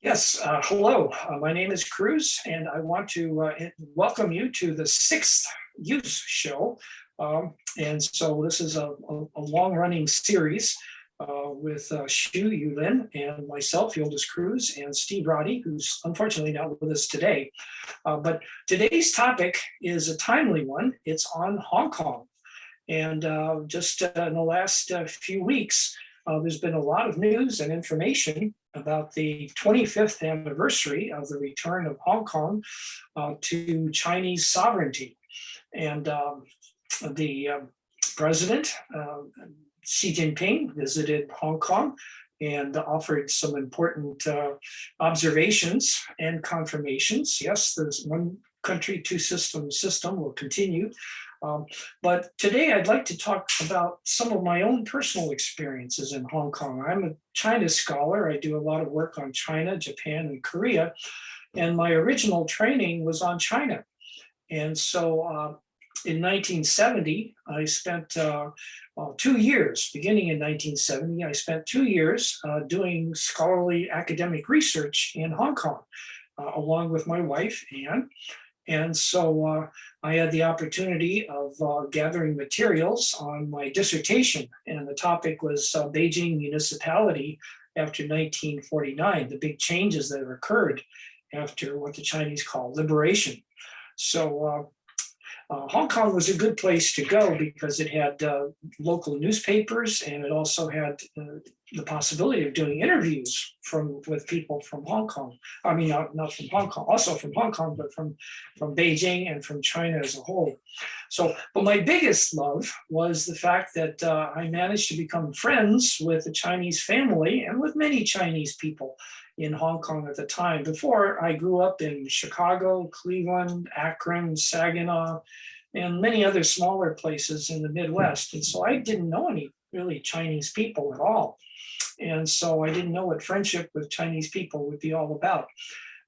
Yes, hello. My name is Cruz, and I want to welcome you to the sixth YUS show. And so this is a long-running series with Shu Yulin and myself, Yildiz Cruz, and Steve Roddy, who's unfortunately not with us today. But today's topic is a timely one. It's on Hong Kong. And just in the last few weeks, there's been a lot of news and information about the 25th anniversary of the return of Hong Kong to Chinese sovereignty. And the president, Xi Jinping, visited Hong Kong and offered some important observations and confirmations. Yes, there's one country, two system will continue. But today I'd like to talk about some of my own personal experiences in Hong Kong. I'm a China scholar. I do a lot of work on China, Japan, and Korea. And my original training was on China. And so in 1970, I spent 2 years, beginning in 1970, I spent 2 years doing scholarly academic research in Hong Kong, along with my wife, Anne. And so I had the opportunity of gathering materials on my dissertation, and the topic was Beijing municipality after 1949, the big changes that have occurred after what the Chinese call liberation. So Hong Kong was a good place to go because it had local newspapers, and it also had the possibility of doing interviews with people from Hong Kong. I mean, not from Hong Kong, also from Hong Kong, but from Beijing and from China as a whole. So, but my biggest love was the fact that I managed to become friends with a Chinese family and with many Chinese people in Hong Kong at the time. Before, I grew up in Chicago, Cleveland, Akron, Saginaw, and many other smaller places in the Midwest. And so I didn't know any really Chinese people at all. And so I didn't know what friendship with Chinese people would be all about.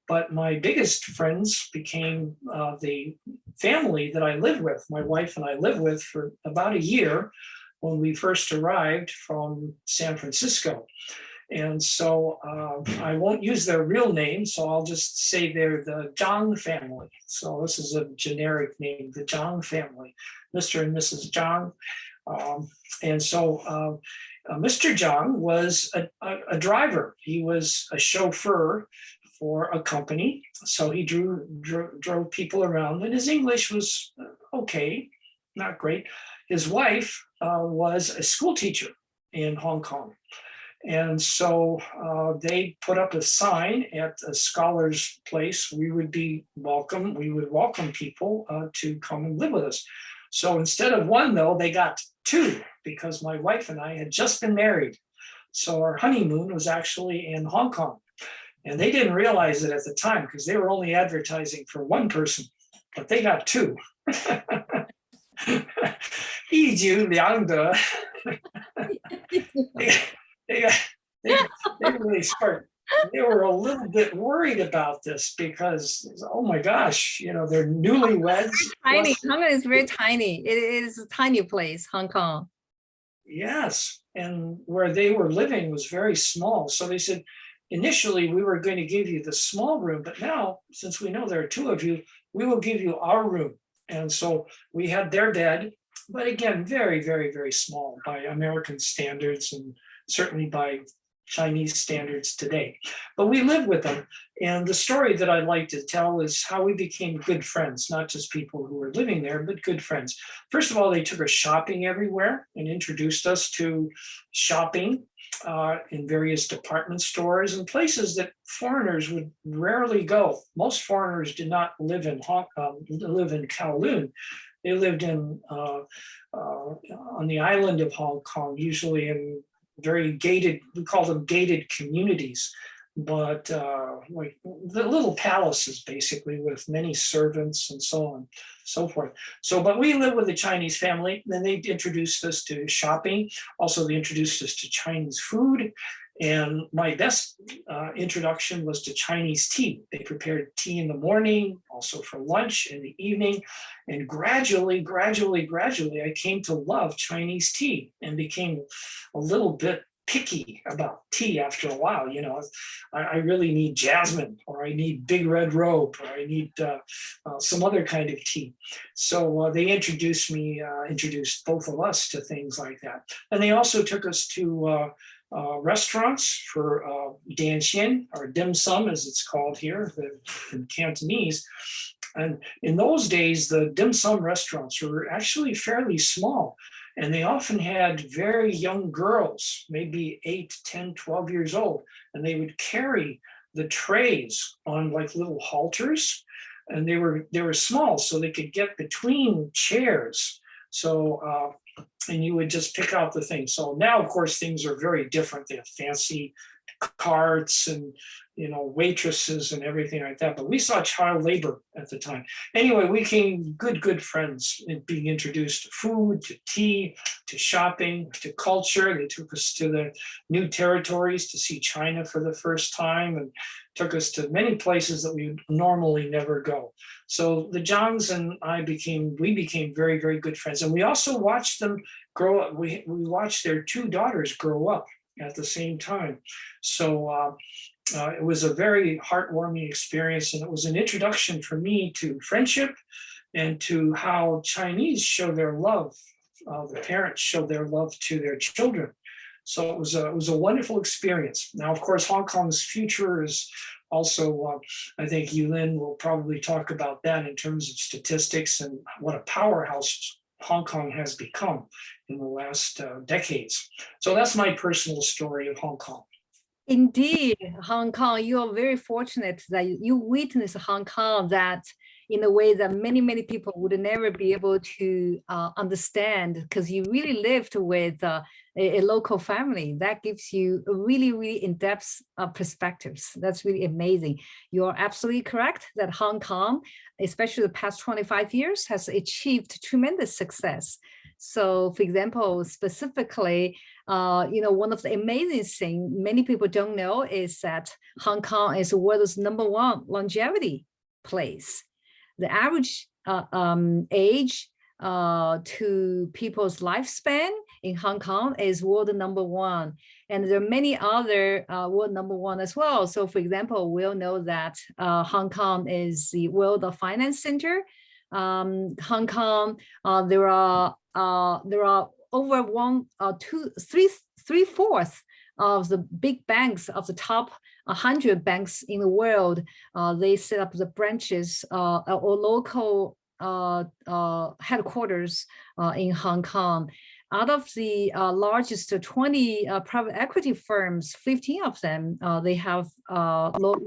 But my biggest friends became the family that I lived with. My wife and I lived with for about a year when we first arrived from San Francisco. And so I won't use their real name, so I'll just say they're the Zhang family. So this is a generic name, the Zhang family, Mr. and Mrs. Zhang. And so Mr. Zhang was a driver. He was a chauffeur for a company. So he drove people around, and his English was okay, not great. His wife was a school teacher in Hong Kong. And so they put up a sign at a scholar's place. We would welcome people to come and live with us. So instead of one, though, they got two, because my wife and I had just been married. So our honeymoon was actually in Hong Kong. And they didn't realize it at the time because they were only advertising for one person, but they got two. 一举两得. They really smart. They were a little bit worried about this because, oh my gosh, they're newlyweds. Tiny. Hong Kong is very tiny. It is a tiny place, Hong Kong. Yes, and where they were living was very small. So they said, initially we were going to give you the small room, but now, since we know there are two of you, we will give you our room. And so we had their bed, but again, very, very, very small by American standards and certainly by Chinese standards today. But we lived with them. And the story that I'd like to tell is how we became good friends, not just people who were living there, but good friends. First of all, they took us shopping everywhere and introduced us to shopping in various department stores and places that foreigners would rarely go. Most foreigners did not live in Kowloon. They lived on the island of Hong Kong, usually in very gated, we call them gated communities, but like the little palaces, basically, with many servants and so on, so forth. So, but we lived with a Chinese family. Then they introduced us to shopping. Also, they introduced us to Chinese food. And my best introduction was to Chinese tea. They prepared tea in the morning, also for lunch in the evening. And gradually, I came to love Chinese tea and became a little bit picky about tea after a while. I really need jasmine, or I need big red rope, or I need some other kind of tea. So they introduced both of us to things like that. And they also took us to restaurants for danxian, or dim sum as it's called here in Cantonese. And in those days, the dim sum restaurants were actually fairly small. And they often had very young girls, maybe 8, 10, 12 years old. And they would carry the trays on like little halters. And they were small, so they could get between chairs. So, and you would just pick out the thing. So now, of course, things are very different. They have fancy carts and waitresses and everything like that. But we saw child labor at the time. Anyway, we became good friends in being introduced to food, to tea, to shopping, to culture. They took us to the new territories to see China for the first time, and took us to many places that we would normally never go. So the Zhangs and we became very, very good friends. And we also watched them grow up. We watched their 2 daughters grow up at the same time. So it was a very heartwarming experience, and it was an introduction for me to friendship and to how Chinese show their love. The parents show their love to their children. So it was a wonderful experience. Now, of course, Hong Kong's future is also, I think Yulin will probably talk about that in terms of statistics and what a powerhouse Hong Kong has become in the last decades. So that's my personal story of Hong Kong. Indeed, Hong Kong, you are very fortunate that you witnessed Hong Kong that in a way that many people would never be able to understand, because you really lived with a local family. That gives you a really in-depth perspectives. That's really amazing. You're absolutely correct that Hong Kong, especially the past 25 years, has achieved tremendous success. So, for example, specifically, one of the amazing things many people don't know is that Hong Kong is the world's #1 longevity place. The average age to people's lifespan in Hong Kong is world #1. And there are many other world #1 as well. So, for example, we'll know that Hong Kong is the world finance center. Hong Kong, there are over 3/4 of the big banks, of the top 100 banks in the world. They set up the branches or local headquarters in Hong Kong. Out of the largest 20 private equity firms, 15 of them, they have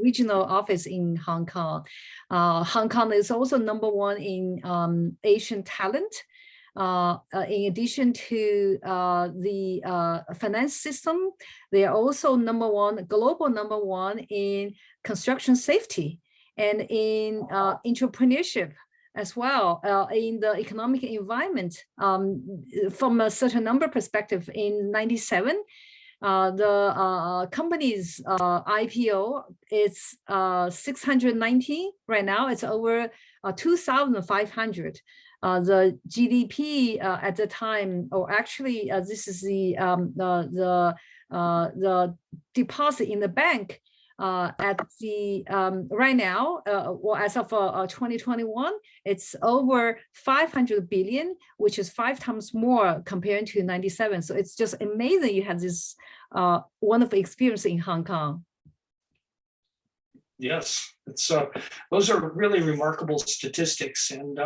regional office in Hong Kong. Hong Kong is also #1 in Asian talent. In addition to the finance system, they are also #1, global #1 in construction safety and in entrepreneurship as well, in the economic environment. From a certain number perspective, in '97, the company's IPO is 619. Right now, it's over 2,500. The GDP at the time, or actually, this is the deposit in the bank at the right now, well, as of 2021, it's over 500 billion, which is 5 times more compared to '97. So it's just amazing you had this wonderful experience in Hong Kong. Yes, those are really remarkable statistics, and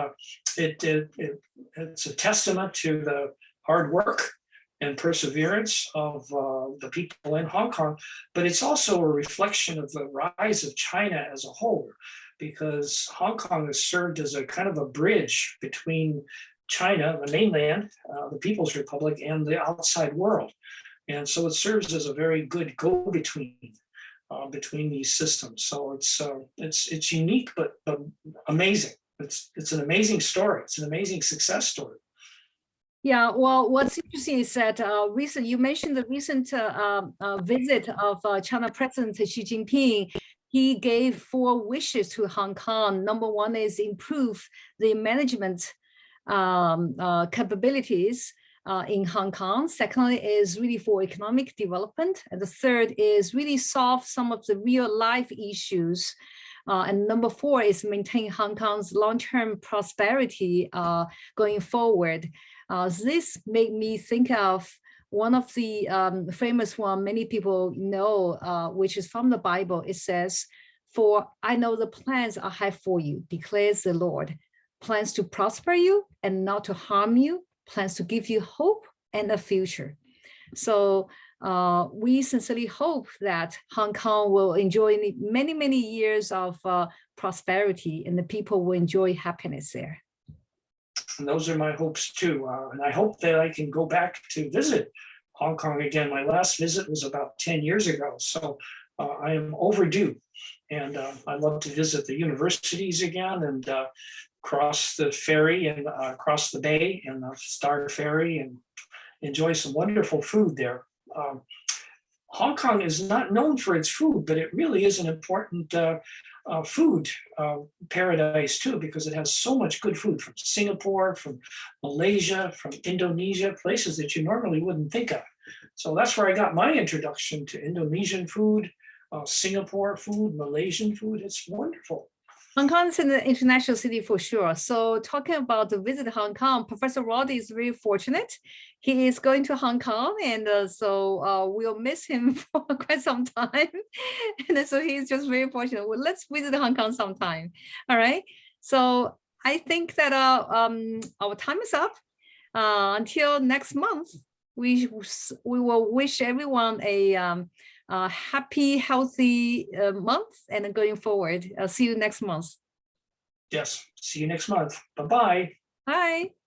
it's a testament to the hard work and perseverance of the people in Hong Kong, but it's also a reflection of the rise of China as a whole, because Hong Kong has served as a kind of a bridge between China, the mainland, the People's Republic, and the outside world. And so it serves as a very good go-between between these systems. So it's unique, but amazing. It's an amazing story. It's an amazing success story. Yeah, well, what's interesting is that you mentioned the recent visit of China President Xi Jinping. He gave 4 wishes to Hong Kong. #1 is improve the management capabilities. in Hong Kong. Secondly is really for economic development. And the third is really solve some of the real life issues. And number four is maintain Hong Kong's long-term prosperity going forward. This made me think of one of the famous one many people know, which is from the Bible. It says, "For I know the plans I have for you, declares the Lord, plans to prosper you and not to harm you, plans to give you hope and a future." So we sincerely hope that Hong Kong will enjoy many, many years of prosperity, and the people will enjoy happiness there. And those are my hopes too. And I hope that I can go back to visit Hong Kong again. My last visit was about 10 years ago. So I am overdue. And I'd love to visit the universities again and cross the ferry and cross the bay and the Star Ferry and enjoy some wonderful food there. Hong Kong is not known for its food, but it really is an important food paradise too, because it has so much good food from Singapore, from Malaysia, from Indonesia, places that you normally wouldn't think of. So that's where I got my introduction to Indonesian food, Singapore food, Malaysian food. It's wonderful. Hong Kong is an international city for sure. So talking about the visit to Hong Kong, Professor Roddy is very fortunate. He is going to Hong Kong, and so we'll miss him for quite some time. And so he's just very fortunate. Well, let's visit Hong Kong sometime. All right. So I think that our time is up. Until next month, we will wish everyone a happy, healthy month, and going forward. I'll see you next month. Yes. See you next month. Bye-bye. Bye.